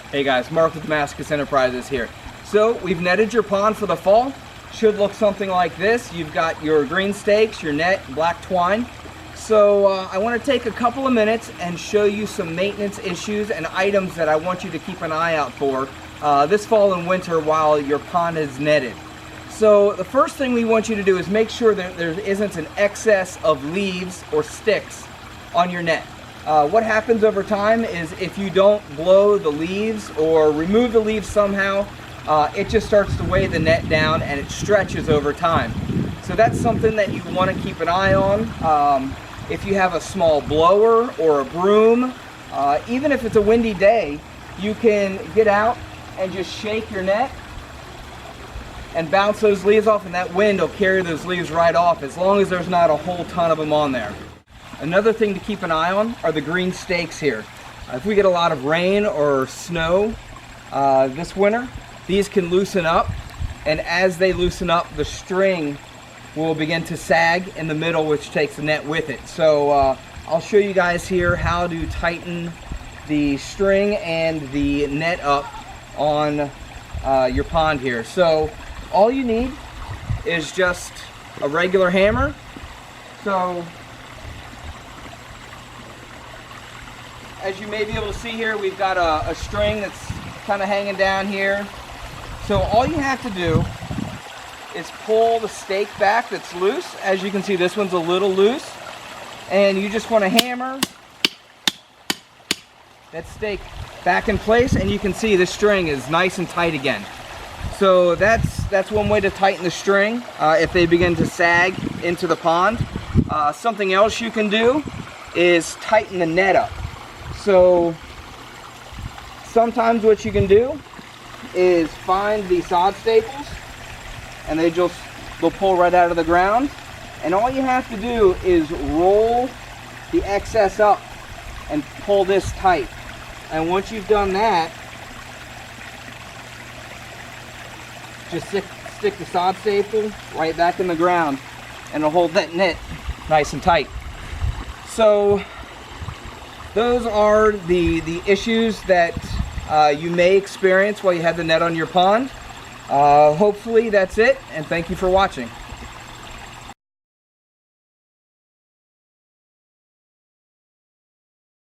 Hey guys, Mark with Damascus Enterprises here. So we've netted your pond for the fall. Should look something like this. You've got your green stakes, your net, black twine. So I want to take a couple of minutes and show you some maintenance issues and items that I want you to keep an eye out for this fall and winter while your pond is netted. So the first thing we want you to do is make sure that there isn't an excess of leaves or sticks on your net. What happens over time is if you don't blow the leaves or remove the leaves somehow, it just starts to weigh the net down and it stretches over time. So that's something that you want to keep an eye on. If you have a small blower or a broom, even if it's a windy day, you can get out and just shake your net and bounce those leaves off, and that wind will carry those leaves right off as long as there's not a whole ton of them on there. Another thing to keep an eye on are the green stakes here. If we get a lot of rain or snow this winter, these can loosen up, and as they loosen up, the string will begin to sag in the middle, which takes the net with it. So I'll show you guys here how to tighten the string and the net up on your pond here. So all you need is just a regular hammer. So as you may be able to see here, we've got a string that's kind of hanging down here. So all you have to do is pull the stake back that's loose. As you can see, this one's a little loose. And you just want to hammer that stake back in place, and you can see the string is nice and tight again. So that's one way to tighten the string if they begin to sag into the pond. Something else you can do is tighten the net up. So sometimes what you can do is find the sod staples, and they'll pull right out of the ground, and all you have to do is roll the excess up and pull this tight. And once you've done that, just stick the sod staple right back in the ground, and it'll hold that net nice and tight. So those are the issues that you may experience while you have the net on your pond. Hopefully that's it, and thank you for watching.